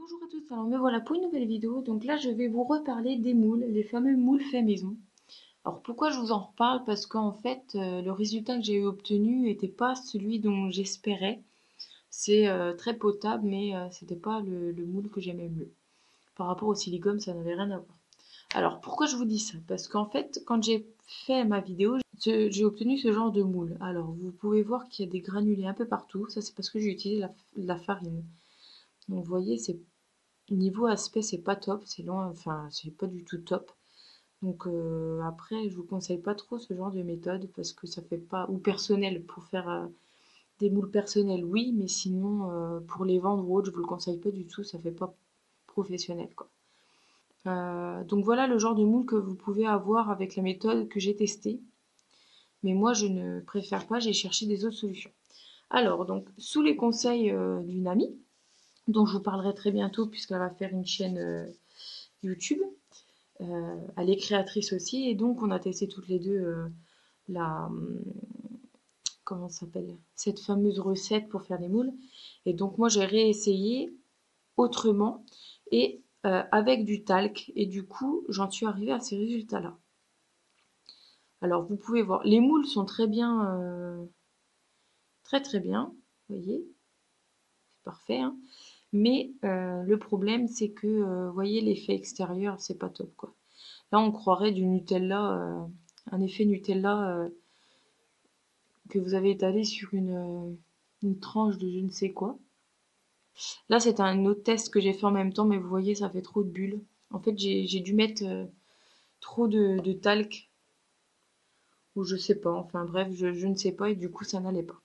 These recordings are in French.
Bonjour à tous, alors me voilà pour une nouvelle vidéo. Donc là je vais vous reparler des moules, les fameux moules faits maison. Alors pourquoi je vous en reparle? Parce qu'en fait le résultat que j'ai eu obtenu n'était pas celui dont j'espérais. C'est très potable mais c'était pas le moule que j'aimais mieux. Par rapport au silicone ça n'avait rien à voir. Alors pourquoi je vous dis ça? Parce qu'en fait quand j'ai fait ma vidéo j'ai obtenu ce genre de moule. Alors vous pouvez voir qu'il y a des granulés un peu partout. Ça c'est parce que j'ai utilisé la farine. Donc vous voyez c'est niveau aspect, c'est pas top, c'est loin, enfin, c'est pas du tout top. Donc après, je vous conseille pas trop ce genre de méthode parce que ça fait pas, ou personnel, pour faire des moules personnels, oui, mais sinon pour les vendre ou autre, je vous le conseille pas du tout, ça fait pas professionnel quoi. Donc voilà le genre de moule que vous pouvez avoir avec la méthode que j'ai testée, mais moi je ne préfère pas, j'ai cherché des autres solutions. Alors donc sous les conseils d'une amie, dont je vous parlerai très bientôt puisqu'elle va faire une chaîne YouTube. Elle est créatrice aussi et donc on a testé toutes les deux la comment ça s'appelle cette fameuse recette pour faire des moules et donc moi j'ai réessayé autrement et avec du talc et du coup j'en suis arrivée à ces résultats là. Alors vous pouvez voir les moules sont très bien très très bien, vous voyez, c'est parfait hein. Mais le problème c'est que vous voyez l'effet extérieur c'est pas top quoi. Là on croirait du Nutella un effet Nutella que vous avez étalé sur une tranche de je ne sais quoi. Là, c'est un autre test que j'ai fait en même temps, mais vous voyez, ça fait trop de bulles. En fait, j'ai dû mettre trop de talc, ou je sais pas, enfin bref, je ne sais pas, et du coup, ça n'allait pas.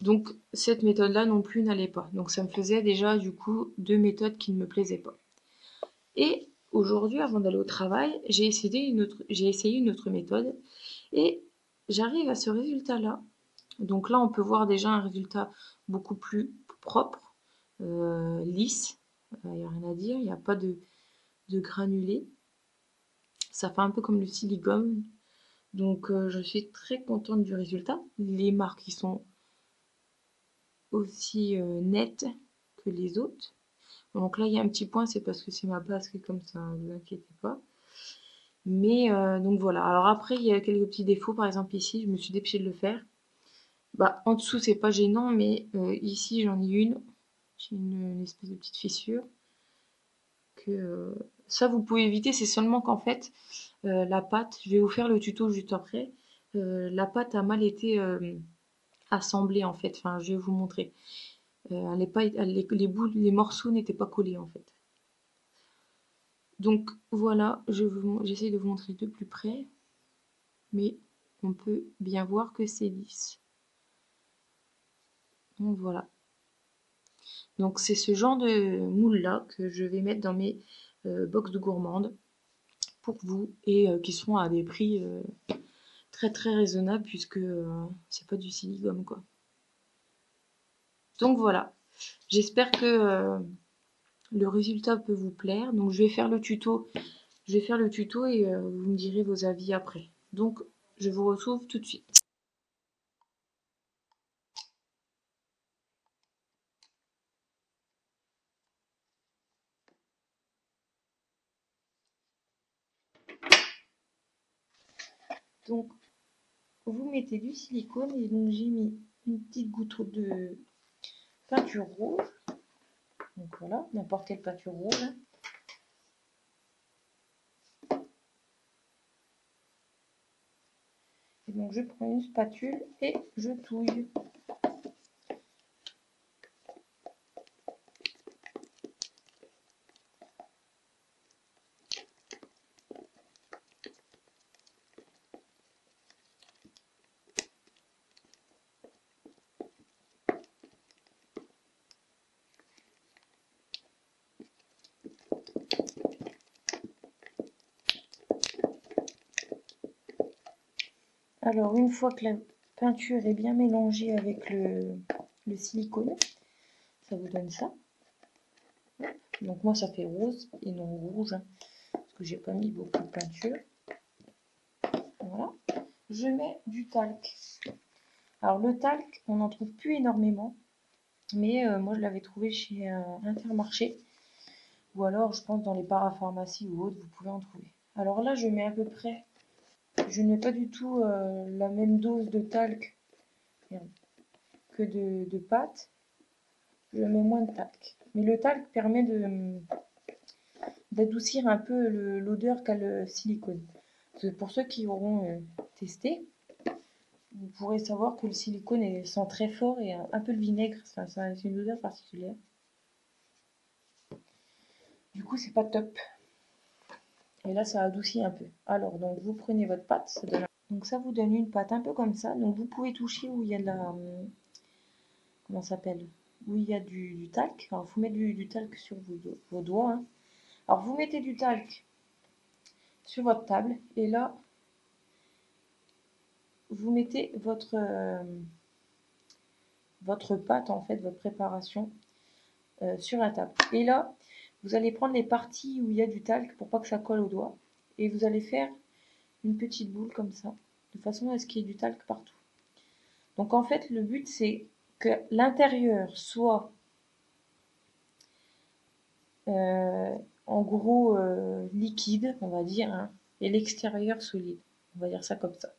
Donc, cette méthode-là non plus n'allait pas. Donc, ça me faisait déjà, du coup, deux méthodes qui ne me plaisaient pas. Et aujourd'hui, avant d'aller au travail, j'ai essayé une autre méthode, et j'arrive à ce résultat-là. Donc là, on peut voir déjà un résultat beaucoup plus propre, lisse. Il n'y a rien à dire, il n'y a pas de granulés. Ça fait un peu comme le silicone. Donc je suis très contente du résultat. Les marques qui sont aussi nettes que les autres. Donc là, il y a un petit point, c'est parce que c'est ma base qui est comme ça, ne vous inquiétez pas. Mais donc voilà. Alors après, il y a quelques petits défauts. Par exemple ici, je me suis dépêchée de le faire. Bah, en dessous, c'est pas gênant, mais ici, j'en ai une. J'ai une espèce de petite fissure. Que, ça, vous pouvez éviter. C'est seulement qu'en fait, la pâte, je vais vous faire le tuto juste après. La pâte a mal été assemblée, en fait. Enfin, je vais vous montrer. Elle est pas, les bouts, les morceaux n'étaient pas collés, en fait. Donc, voilà, j'essaie de vous montrer de plus près. Mais on peut bien voir que c'est lisse. Donc, voilà. Donc c'est ce genre de moule-là que je vais mettre dans mes box de gourmandes pour vous et qui seront à des prix très très raisonnables puisque c'est pas du silicone quoi. Donc voilà, j'espère que le résultat peut vous plaire. Donc je vais faire le tuto et vous me direz vos avis après. Donc je vous retrouve tout de suite. Donc vous mettez du silicone et donc j'ai mis une petite goutte de peinture rouge. Donc voilà, n'importe quelle peinture rouge. Et donc je prends une spatule et je touille. Alors une fois que la peinture est bien mélangée avec le silicone, ça vous donne ça. Donc moi ça fait rose et non rouge, hein, parce que j'ai pas mis beaucoup de peinture. Voilà. Je mets du talc. Alors le talc, on n'en trouve plus énormément. Mais moi, je l'avais trouvé chez Intermarché. Ou alors, je pense, dans les parapharmacies ou autres, vous pouvez en trouver. Alors là, je mets à peu près... Je n'ai pas du tout la même dose de talc que de pâte. Je mets moins de talc. Mais le talc permet d'adoucir un peu l'odeur qu'a le silicone. Pour ceux qui auront testé, vous pourrez savoir que le silicone sent très fort et un peu le vinaigre, c'est une odeur particulière. Du coup, c'est pas top. Et là, ça adoucit un peu. Alors, donc, vous prenez votre pâte. Donc, ça vous donne une pâte un peu comme ça. Donc, vous pouvez toucher où il y a de la... Comment ça s'appelle? Où il y a du talc. Alors, il faut mettre du talc sur vos doigts, hein. Alors, vous mettez du talc sur votre table. Et là, vous mettez votre pâte, en fait, votre préparation sur la table. Et là, vous allez prendre les parties où il y a du talc pour pas que ça colle aux doigts. Et vous allez faire une petite boule comme ça, de façon à ce qu'il y ait du talc partout. Donc en fait, le but c'est que l'intérieur soit euh, en gros liquide, on va dire, hein, et l'extérieur solide. On va dire ça comme ça.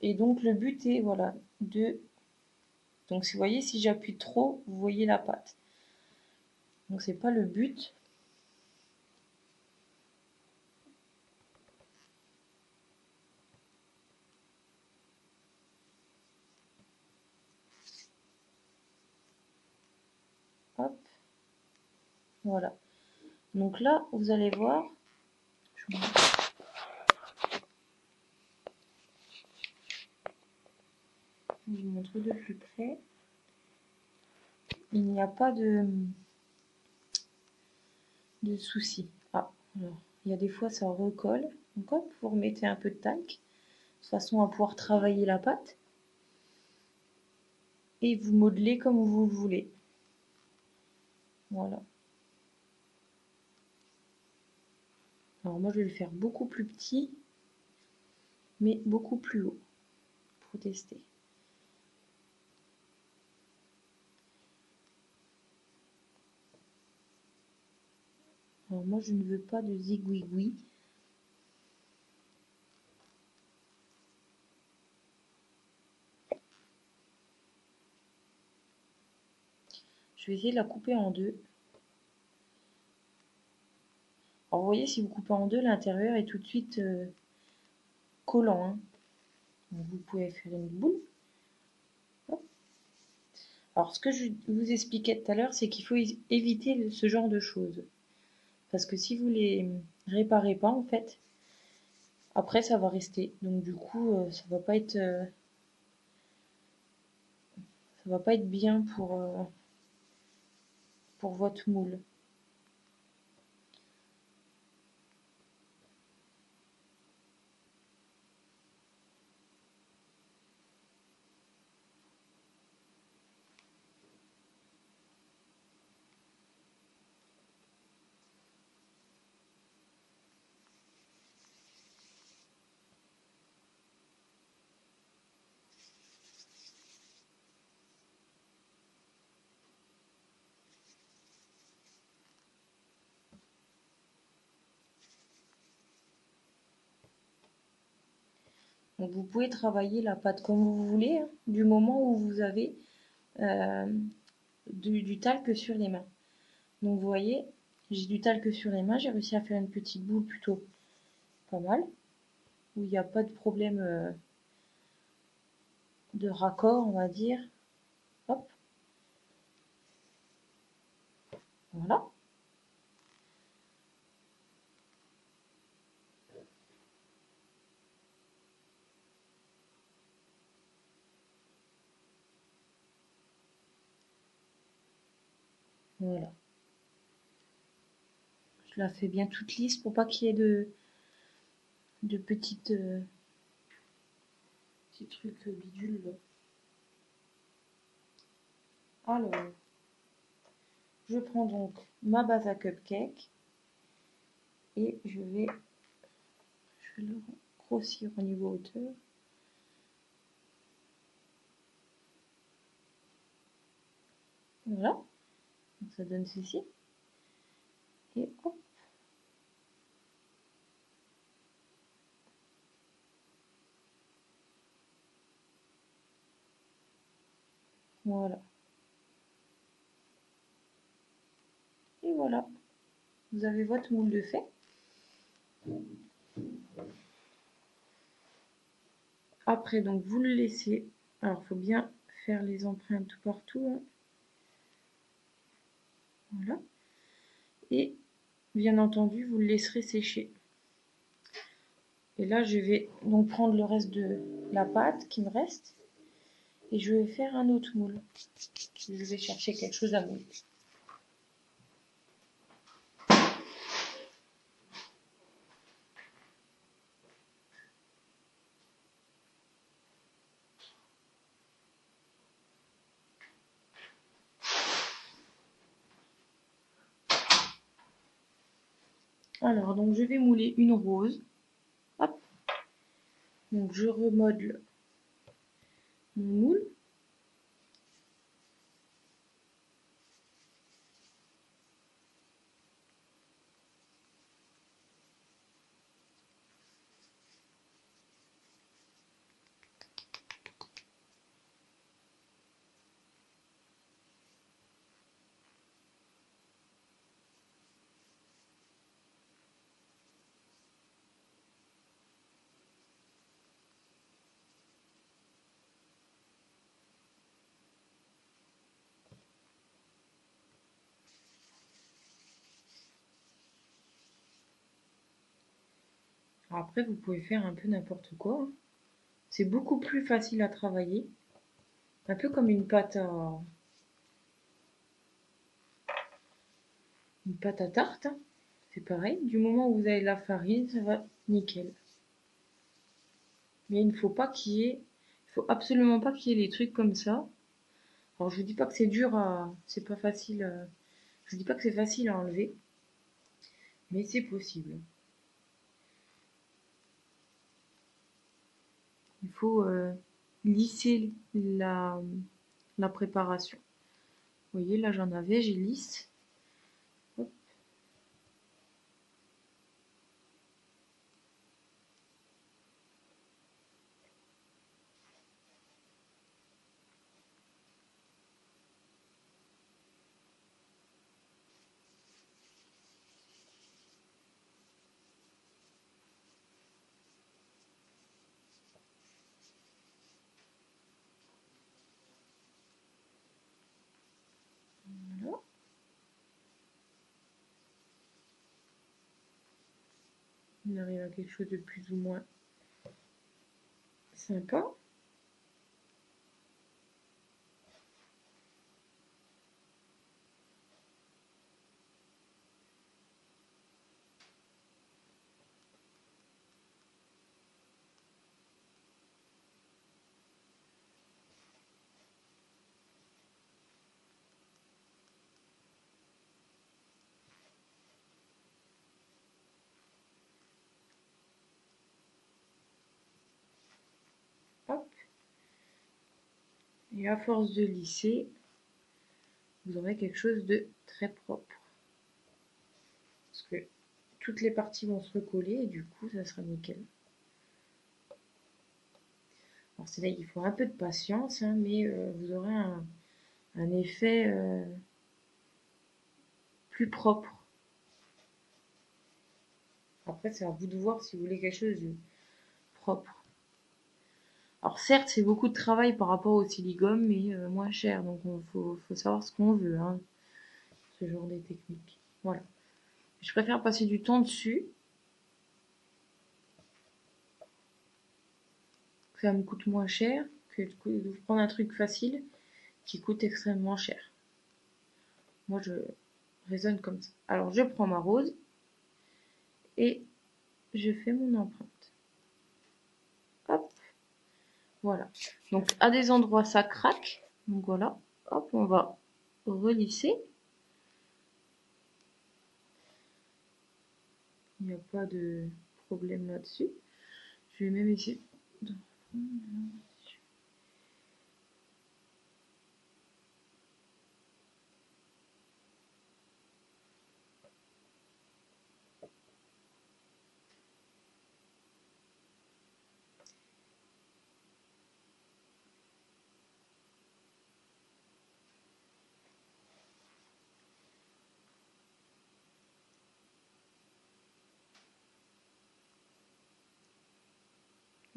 Et donc le but est voilà de... Donc si vous voyez, si j'appuie trop, vous voyez la pâte. Donc c'est pas le but. Hop, voilà. Donc là, vous allez voir, je vous montre de plus près. Il n'y a pas de souci. Ah, alors, il y a des fois ça recolle. Donc hop, vous remettez un peu de talc, de façon à pouvoir travailler la pâte. Et vous modelez comme vous le voulez. Voilà. Alors moi je vais le faire beaucoup plus petit, mais beaucoup plus haut, pour tester. Alors moi je ne veux pas de zigouigoui. Je vais essayer de la couper en deux. Alors vous voyez, si vous coupez en deux, l'intérieur est tout de suite collant, hein. Donc, vous pouvez faire une boule. Hop. Alors ce que je vous expliquais tout à l'heure, c'est qu'il faut éviter ce genre de choses. Parce que si vous les réparez pas, en fait, après ça va rester. Donc du coup, ça va pas être bien pour votre moule. Donc vous pouvez travailler la pâte comme vous voulez, hein, du moment où vous avez euh, du talc sur les mains. Donc vous voyez, j'ai du talc sur les mains, j'ai réussi à faire une petite boule plutôt pas mal, où il n'y a pas de problème de raccord, on va dire. Hop, voilà. Voilà. Je la fais bien toute lisse pour pas qu'il y ait de petits trucs bidules. Alors, je prends donc ma base à cupcake et je vais le grossir au niveau hauteur. Voilà, donc ça donne ceci. Et hop. Voilà. Et voilà, vous avez votre moule de fait. Après, donc, vous le laissez. Alors, il faut bien faire les empreintes tout partout. Hein. Voilà. Et, bien entendu, vous le laisserez sécher. Et là, je vais donc prendre le reste de la pâte qui me reste. Et je vais faire un autre moule. Je vais chercher quelque chose à mouler. Alors, donc, je vais mouler une rose. Hop. Donc, je remodèle mon moule. Alors après, vous pouvez faire un peu n'importe quoi. Hein. C'est beaucoup plus facile à travailler. Un peu comme une pâte à tarte. Hein. C'est pareil. Du moment où vous avez la farine, ça va nickel. Mais il ne faut pas qu'il y ait, il faut absolument pas qu'il y ait des trucs comme ça. Alors je vous dis pas que c'est dur à, c'est pas facile. Je vous dis pas que c'est facile à enlever, mais c'est possible. Il faut lisser la préparation. Vous voyez, là j'en avais, j'ai lisse. Hop. Voilà. On arrive à quelque chose de plus ou moins sympa. Hop. Et à force de lisser, vous aurez quelque chose de très propre. Parce que toutes les parties vont se recoller et du coup, ça sera nickel. Alors c'est là qu'il faut un peu de patience, hein, mais vous aurez un effet plus propre. Après, c'est à vous de voir si vous voulez quelque chose de propre. Alors certes, c'est beaucoup de travail par rapport au silicone, mais moins cher. Donc faut savoir ce qu'on veut, hein, ce genre de technique. Voilà. Je préfère passer du temps dessus. Ça me coûte moins cher que de prendre un truc facile qui coûte extrêmement cher. Moi, je raisonne comme ça. Alors, je prends ma rose et je fais mon empreinte. Hop, voilà. Donc, à des endroits, ça craque. Donc, voilà. Hop, on va relisser. Il n'y a pas de problème là-dessus. Je vais même essayer de...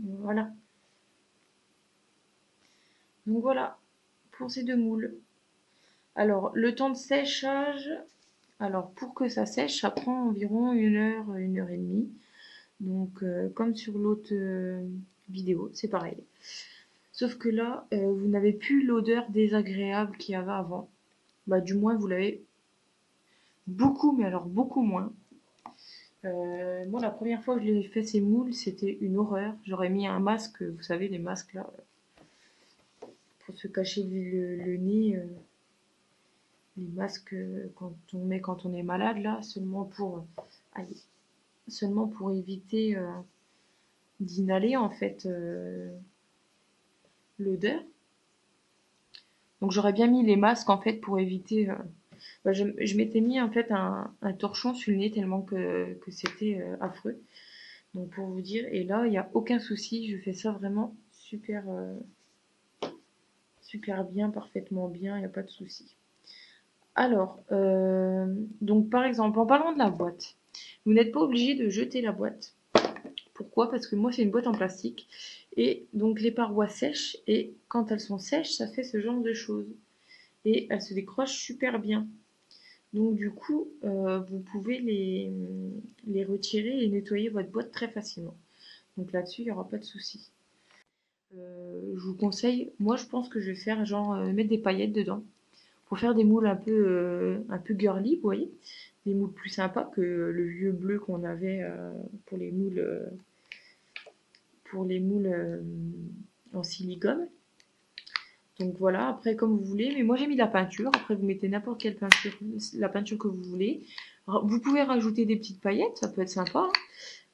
Voilà. Donc voilà, pour ces deux moules. Alors, le temps de séchage, alors pour que ça sèche, ça prend environ 1 heure et demie. Donc, comme sur l'autre vidéo, c'est pareil. Sauf que là, vous n'avez plus l'odeur désagréable qu'il y avait avant. Bah, du moins, vous l'avez beaucoup, mais alors beaucoup moins. Moi, la première fois que j'ai fait ces moules, c'était une horreur. J'aurais mis un masque, vous savez, les masques là, pour se cacher le nez. Les masques quand on met quand on est malade, là, allez, seulement pour éviter d'inhaler en fait l'odeur. Donc j'aurais bien mis les masques en fait pour éviter. Bah, je m'étais mis en fait un torchon sur le nez tellement que c'était affreux. Donc pour vous dire, et là il n'y a aucun souci, je fais ça vraiment super super bien, parfaitement bien, il n'y a pas de souci. Alors, donc par exemple, en parlant de la boîte, vous n'êtes pas obligé de jeter la boîte. Pourquoi? Parce que moi c'est une boîte en plastique et donc les parois sèchent et quand elles sont sèches, ça fait ce genre de choses et elles se décrochent super bien. Donc du coup, vous pouvez les retirer et nettoyer votre boîte très facilement. Donc là-dessus, il n'y aura pas de souci. Je vous conseille, moi je pense que je vais faire genre mettre des paillettes dedans pour faire des moules un peu girly, vous voyez, des moules plus sympas que le vieux bleu qu'on avait pour les moules en silicone. Donc voilà, après comme vous voulez, mais moi j'ai mis de la peinture, après vous mettez n'importe quelle peinture, la peinture que vous voulez. Vous pouvez rajouter des petites paillettes, ça peut être sympa,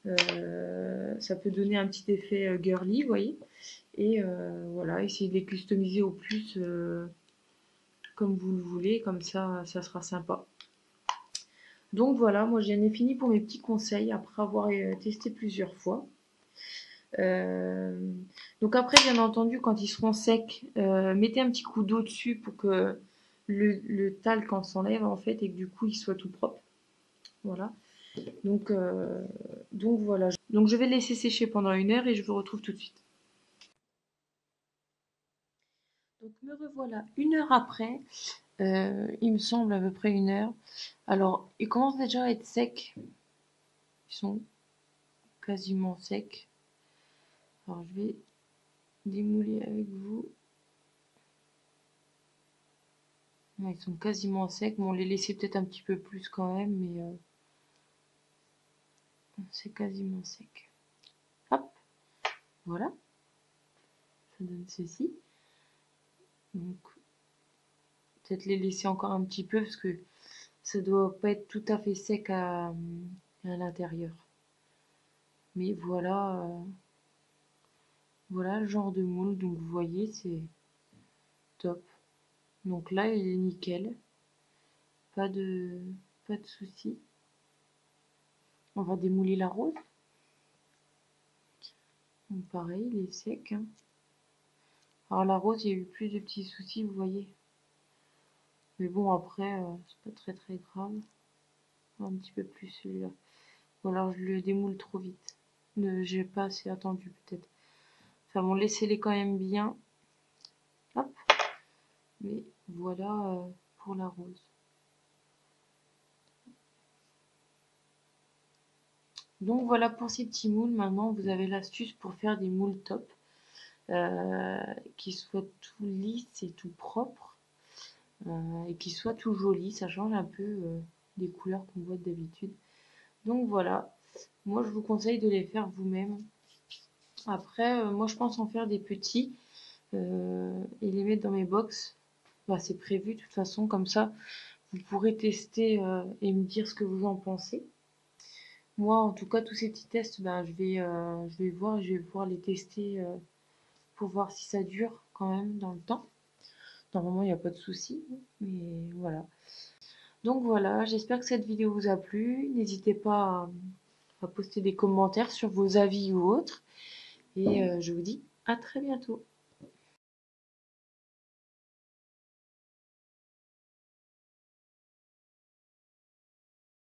ça peut donner un petit effet girly, vous voyez. Et voilà, essayez de les customiser au plus comme vous le voulez, comme ça sera sympa. Donc voilà, moi j'en ai fini pour mes petits conseils après avoir testé plusieurs fois. Euh, donc après, bien entendu, quand ils seront secs, mettez un petit coup d'eau dessus pour que le talc en s'enlève en fait et que du coup il soit tout propre. Voilà. Donc, euh, donc voilà. Donc je vais le laisser sécher pendant 1 heure et je vous retrouve tout de suite. Donc me revoilà 1 heure après. Il me semble à peu près 1 heure. Alors, ils commencent déjà à être secs. Ils sont quasiment secs. Alors je vais démouler avec vous. Ouais, ils sont quasiment secs. Bon, les laisser peut-être un petit peu plus quand même, mais c'est quasiment sec. Hop, voilà, ça donne ceci. Donc, peut-être les laisser encore un petit peu parce que ça doit pas être tout à fait sec à l'intérieur. Mais voilà, voilà le genre de moule. Donc, vous voyez, c'est top. Donc là, il est nickel. Pas de, pas de souci. On va démouler la rose. Donc, pareil, il est sec, hein. Alors, la rose, il y a eu plus de petits soucis, vous voyez. Mais bon, après, c'est pas très très grave. Un petit peu plus celui-là. Ou alors je le démoule trop vite. J'ai pas assez attendu peut-être. Enfin bon, laissez-les quand même bien. Hop. Mais voilà pour la rose. Donc voilà pour ces petits moules. Maintenant, vous avez l'astuce pour faire des moules top. euh, qui soient tout lisses et tout propres. Et qui soient tout jolis. Ça change un peu des couleurs qu'on voit d'habitude. Donc voilà. Moi, je vous conseille de les faire vous-même. Après, moi, je pense en faire des petits et les mettre dans mes box. Bah, c'est prévu de toute façon, comme ça, vous pourrez tester et me dire ce que vous en pensez. Moi, en tout cas, tous ces petits tests, bah, je vais pouvoir les tester pour voir si ça dure quand même dans le temps. Normalement, il n'y a pas de souci, mais voilà. Donc voilà, j'espère que cette vidéo vous a plu. N'hésitez pas à poster des commentaires sur vos avis ou autres. Et je vous dis à très bientôt.